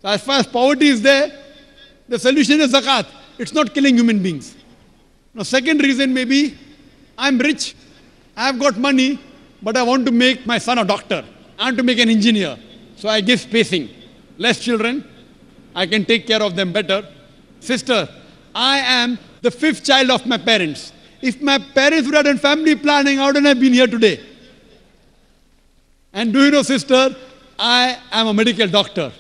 So as far as poverty is there, the solution is zakat. It's not killing human beings. Now, second reason may be, I'm rich, I've got money, but I want to make my son a doctor. I want to make an engineer. So I give spacing. Less children, I can take care of them better. Sister, I am the fifth child of my parents. If my parents would have done family planning, I wouldn't have been here today. And do you know, sister, I am a medical doctor.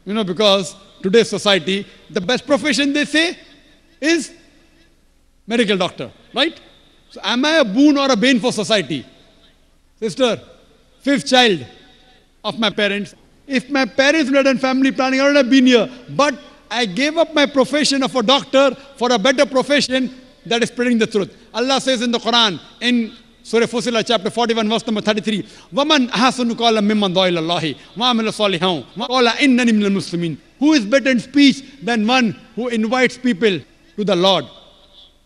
You know, because today's society, the best profession they say is medical doctor, right? So am I a boon or a bane for society? Sister, fifth child of my parents. If my parents would have done family planning, I would have been here. But I gave up my profession of a doctor for a better profession that is spreading the truth. Allah says in the Quran, in Surah Fussilat, chapter 41, verse number 33, وَمَنْ أَحْسَنُ قَالًا مِمَّنْ دَعَا إِلَى اللَّهِ وَعَمِلَ صَالِحًا وَقَالَ إِنَّنِي مِنَ الْمُسْلِمِينَ. Who is better in speech than one who invites people to the Lord,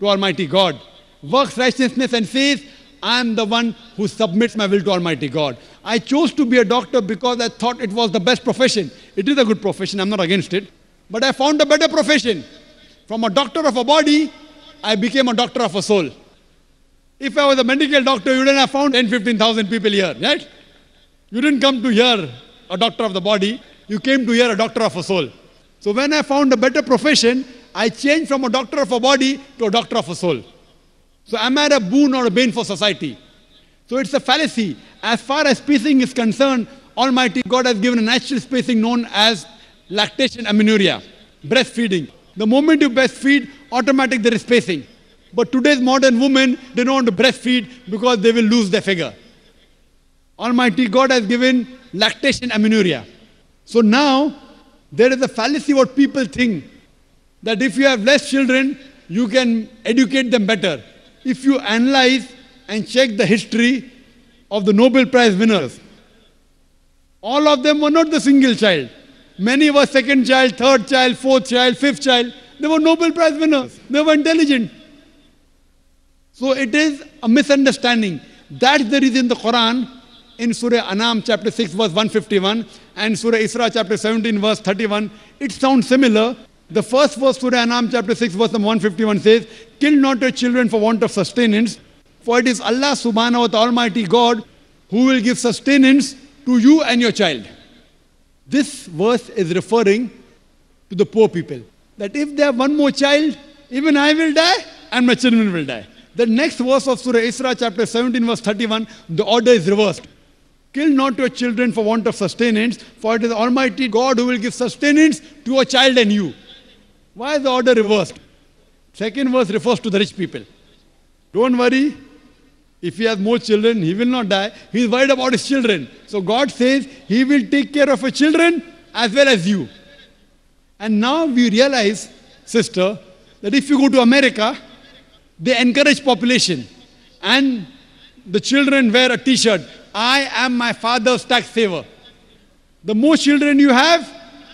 to Almighty God, works righteousness and says, I am the one who submits my will to Almighty God. I chose to be a doctor because I thought it was the best profession. It is a good profession, I'm not against it. But I found a better profession. From a doctor of a body, I became a doctor of a soul. If I was a medical doctor, you wouldn't have found 10, 15,000 people here, right? You didn't come to hear a doctor of the body, you came to hear a doctor of a soul. So when I found a better profession, I changed from a doctor of a body to a doctor of a soul. So am I a boon or a bane for society? So it's a fallacy. As far as spacing is concerned, Almighty God has given a natural spacing known as lactation amenorrhea, breastfeeding. The moment you breastfeed, automatically there is spacing. But today's modern women, they don't want to breastfeed because they will lose their figure. Almighty God has given lactation amenorrhea. So now, there is a fallacy what people think, that if you have less children, you can educate them better. If you analyze and check the history of the Nobel Prize winners, all of them were not the single child. Many were second child, third child, fourth child, fifth child. They were Nobel Prize winners. They were intelligent. So it is a misunderstanding. That's the reason the Quran in Surah Anam chapter 6 verse 151 and Surah Isra chapter 17 verse 31, it sounds similar. The first verse, Surah Anam chapter 6 verse 151 says, kill not your children for want of sustenance, for it is Allah subhanahu wa ta'ala Almighty God who will give sustenance to you and your child. This verse is referring to the poor people. That if they have one more child, even I will die and my children will die. The next verse of Surah Isra chapter 17 verse 31, the order is reversed. Kill not your children for want of sustenance, for it is Almighty God who will give sustenance to a child and you. Why is the order reversed? Second verse refers to the rich people. Don't worry, if he has more children, he will not die. He is worried about his children. So God says, he will take care of your children as well as you. And now we realize, sister, that if you go to America, they encourage population. And the children wear a t-shirt, I am my father's tax saver. The more children you have,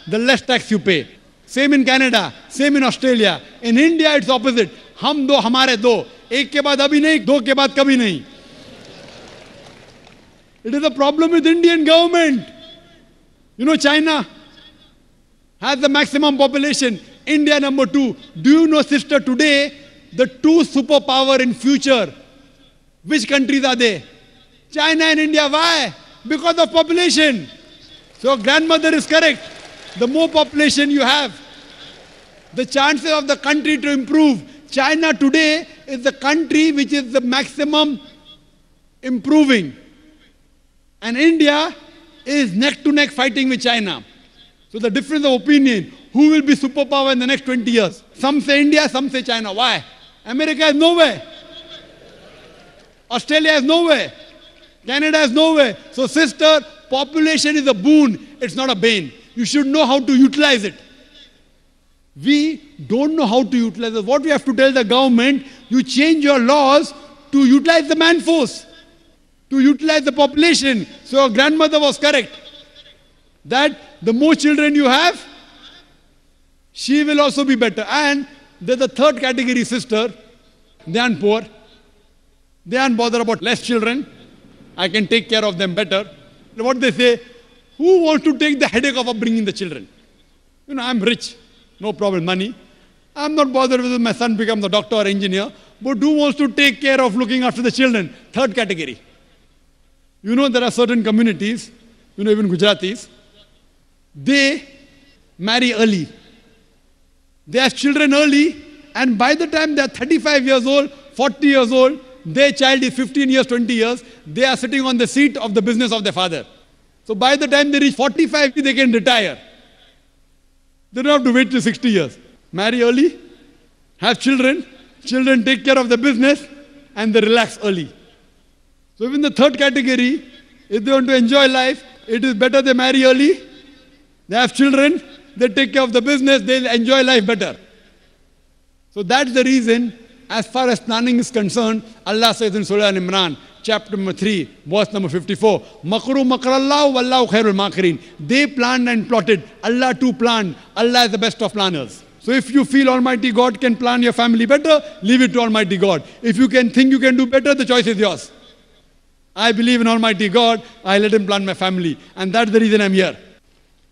the less tax you pay. Same in Canada, same in Australia. In India, it's opposite. Hum do, hamare do. Ek ke baad abhi nahi, do ke baad kabhi nahi. It is a problem with Indian government. You know, China has the maximum population. India number 2. Do you know, sister, today, the two superpower in future, which countries are they? China and India. Why? Because of population. So grandmother is correct. The more population you have, the chances of the country to improve. China today is the country which is the maximum improving. And India is neck to neck fighting with China. So the difference of opinion, who will be superpower in the next 20 years? Some say India, some say China. Why? America is nowhere. Australia is nowhere. Canada is nowhere. So sister, population is a boon. It's not a bane. You should know how to utilize it. We don't know how to utilize it. What we have to tell the government, you change your laws to utilize the man force, to utilize the population. So your grandmother was correct. That the more children you have, she will also be better. And there's a third category, sister. They aren't poor. They aren't bothered about less children. I can take care of them better. What they say, who wants to take the headache of upbringing the children? I'm rich, no problem, money. I'm not bothered whether my son becomes a doctor or engineer, but who wants to take care of looking after the children? Third category. There are certain communities, even Gujaratis, they marry early. They have children early, and by the time they are 35 years old, 40 years old, their child is 15 years, 20 years, they are sitting on the seat of the business of their father. So by the time they reach 45, they can retire. They don't have to wait till 60 years. Marry early, have children, children take care of the business, and they relax early. So even the third category, if they want to enjoy life, it is better they marry early, they have children, they take care of the business, they'll enjoy life better. So that's the reason, as far as planning is concerned, Allah says in Surah Al-Imran, chapter number 3, verse number 54, Makru makrallahu wallahu khairul makirin. They planned and plotted. Allah too planned. Allah is the best of planners. So if you feel Almighty God can plan your family better, leave it to Almighty God. If you can think you can do better, the choice is yours. I believe in Almighty God, I let Him plan my family. And that's the reason I'm here.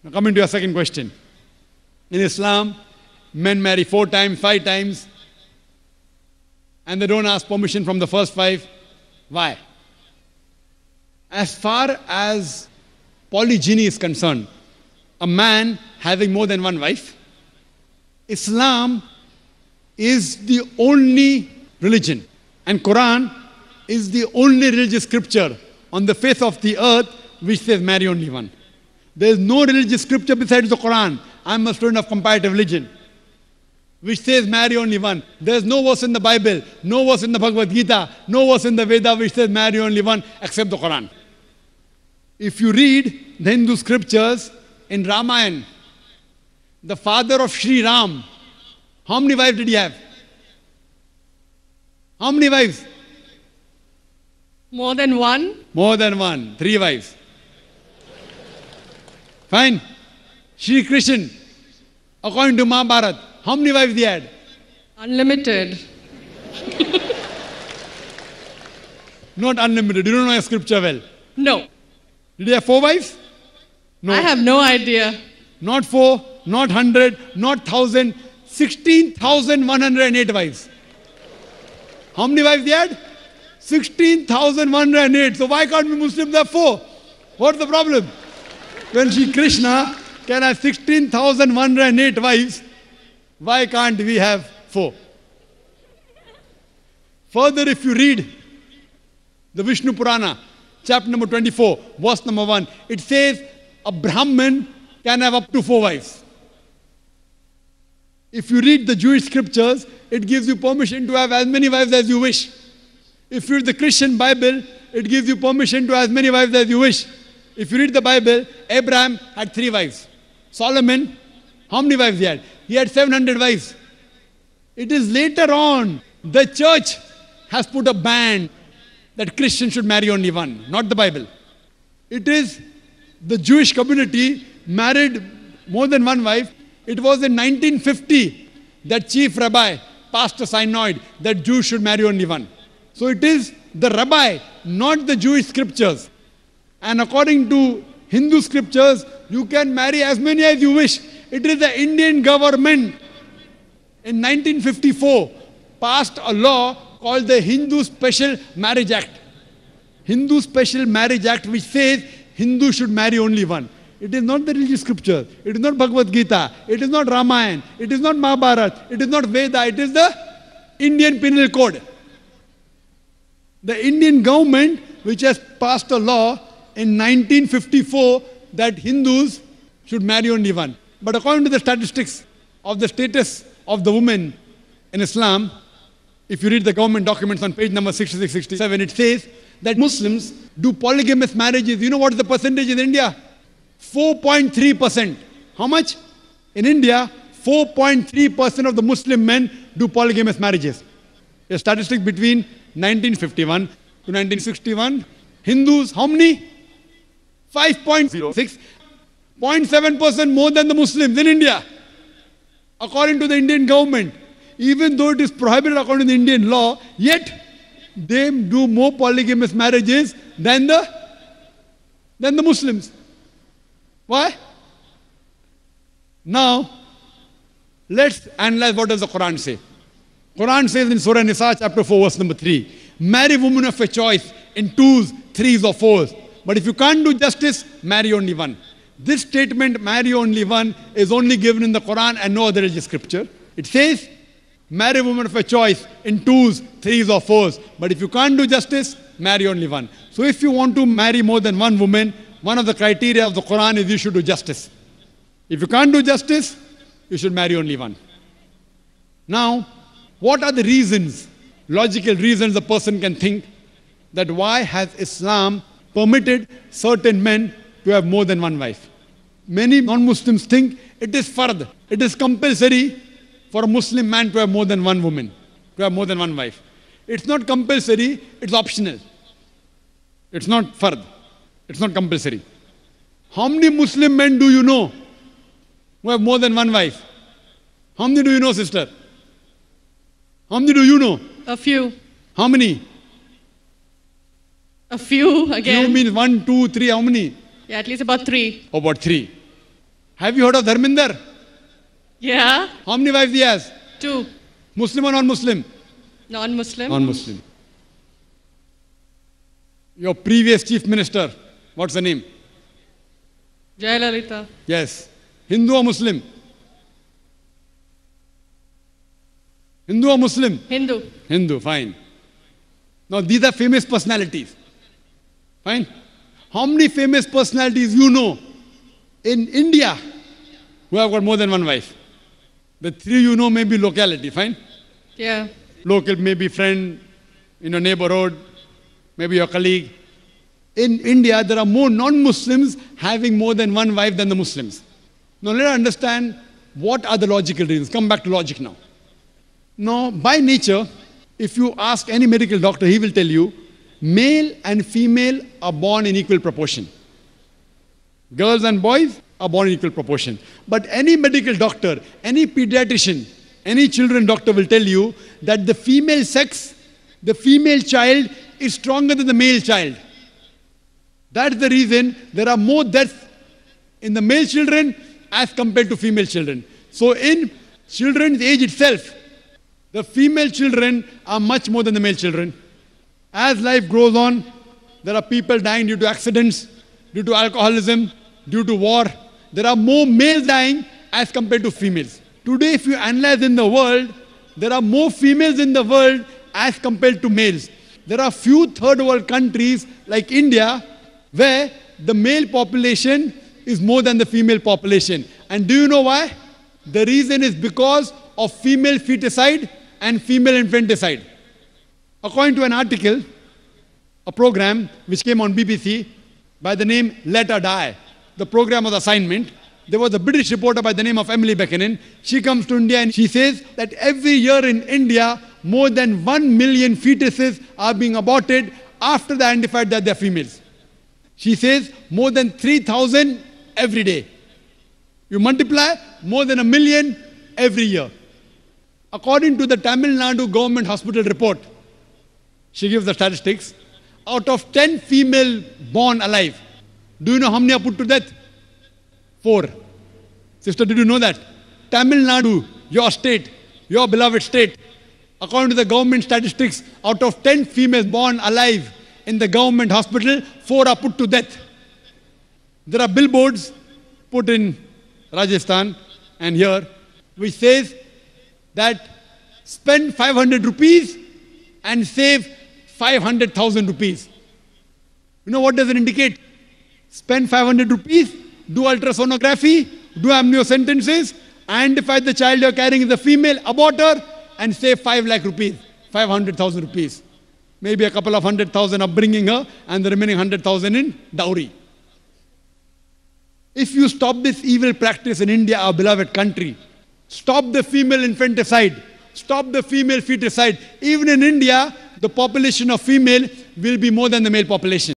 Now coming to your second question. In Islam, men marry 4 times, 5 times, and they don't ask permission from the first 5. Why? As far as polygyny is concerned, a man having more than one wife, Islam is the only religion, and Quran is the only religious scripture on the face of the earth which says marry only one. There is no religious scripture besides the Quran. I'm a student of comparative religion, which says marry only one. There is no verse in the Bible, no verse in the Bhagavad Gita, no verse in the Veda which says marry only one except the Quran. If you read the Hindu scriptures in Ramayana, the father of Sri Ram, how many wives did he have? How many wives? More than one? More than one. 3 wives. Fine. Shri Krishna, according to Mahabharata, how many wives he had? Unlimited. Not unlimited. You don't know your scripture well. No. Did he have 4 wives? No. I have no idea. Not 4, not 100, not 1,000, 16,108 wives. How many wives he had? 16,108. So why can't we Muslims have 4? What's the problem? When Shri Krishna can have 16,108 wives, why can't we have 4? Further, if you read the Vishnu Purana, chapter number 24, verse number 1, it says a Brahmin can have up to 4 wives. If you read the Jewish scriptures, it gives you permission to have as many wives as you wish. If you read the Christian Bible, it gives you permission to have as many wives as you wish. If you read the Bible, Abraham had 3 wives. Solomon, how many wives he had? He had 700 wives. It is later on, the church has put a ban that Christians should marry only one, not the Bible. It is the Jewish community married more than one wife. It was in 1950 that chief rabbi passed a synod that Jews should marry only one. So it is the rabbi, not the Jewish scriptures. And according to Hindu scriptures, you can marry as many as you wish. It is the Indian government in 1954 passed a law called the Hindu Special Marriage Act. Hindu Special Marriage Act, which says Hindu should marry only one. It is not the religious scripture. It is not Bhagavad Gita. It is not Ramayana. It is not Mahabharata. It is not Veda. It is the Indian Penal Code. The Indian government, which has passed a law in 1954 that Hindus should marry only one. But according to the statistics of the status of the women in Islam, if you read the government documents on page number 66-67, it says that Muslims do polygamous marriages. You know what is the percentage in India? 4.3%. How much? In India, 4.3% of the Muslim men do polygamous marriages. A statistic between 1951 to 1961. Hindus, how many? 5.06. 0.7% more than the Muslims in India. According to the Indian government, even though it is prohibited according to the Indian law, yet they do more polygamous marriages than the Muslims. Why? Now, let's analyze what does the Quran say. Quran says in Surah Nisa chapter 4 verse number 3, marry women of your choice in 2s, 3s or 4s. But if you can't do justice, marry only one. This statement, marry only one, is only given in the Quran and no other religious scripture. It says, marry women of your choice in 2s, 3s or 4s. But if you can't do justice, marry only one. So if you want to marry more than one woman, one of the criteria of the Quran is you should do justice. If you can't do justice, you should marry only one. Now, what are the reasons, logical reasons a person can think that why has Islam permitted certain men to have more than one wife? Many non-Muslims think it is fard, it is compulsory for a Muslim man to have more than one woman, to have more than one wife. It's not compulsory, it's optional. It's not fard, it's not compulsory. How many Muslim men do you know who have more than one wife? How many do you know, sister? How many do you know? A few. How many? A few again. You means 1, 2, 3, how many? Yeah, at least about 3. About 3. Have you heard of Dharminder? Yeah. How many wives he has? 2. Muslim or non-Muslim? Non-Muslim. Non-Muslim. Your previous chief minister, what's the name? Jayalalitha. Yes. Hindu or Muslim? Hindu or Muslim? Hindu. Hindu, fine. Now these are famous personalities. Fine. How many famous personalities you know in India who have got more than one wife? The 3 you know may be locality, fine? Yeah. Local, maybe friend in your neighborhood, maybe your colleague. In India, there are more non-Muslims having more than one wife than the Muslims. Now let us understand what are the logical reasons. Come back to logic now. Now, by nature, if you ask any medical doctor, he will tell you, male and female are born in equal proportion. Girls and boys are born in equal proportion. But any medical doctor, any pediatrician, any children doctor will tell you that the female sex, the female child is stronger than the male child. That's the reason there are more deaths in the male children as compared to female children. So in children's age itself, the female children are much more than the male children. As life grows on, there are people dying due to accidents, due to alcoholism, due to war. There are more males dying as compared to females. Today, if you analyze in the world, there are more females in the world as compared to males. There are few third world countries like India where the male population is more than the female population. And do you know why? The reason is because of female feticide and female infanticide. According to an article, a program which came on BBC by the name Let Her Die, the program was assignment, there was a British reporter by the name of Emily Buchanan. She comes to India and she says that every year in India, more than 1 million fetuses are being aborted after they identified that they're females. She says more than 3,000 every day. You multiply, more than 1 million every year. According to the Tamil Nadu government hospital report, she gives the statistics, out of 10 female born alive, do you know how many are put to death? 4. Sister, did you know that? Tamil Nadu, your state, your beloved state, according to the government statistics, out of 10 females born alive in the government hospital, 4 are put to death. There are billboards put in Rajasthan and here, which says that spend 500 rupees and save 500,000 rupees. You know what does it indicate? Spend 500 rupees, do ultrasonography, do amniocentesis, identify the child you're carrying is a female, abort her, and save 5 lakh rupees, 500,000 rupees. Maybe a couple of 100,000 upbringing her, and the remaining 100,000 in dowry. If you stop this evil practice in India, our beloved country, stop the female infanticide, stop the female feticide. Even in India, the population of female will be more than the male population.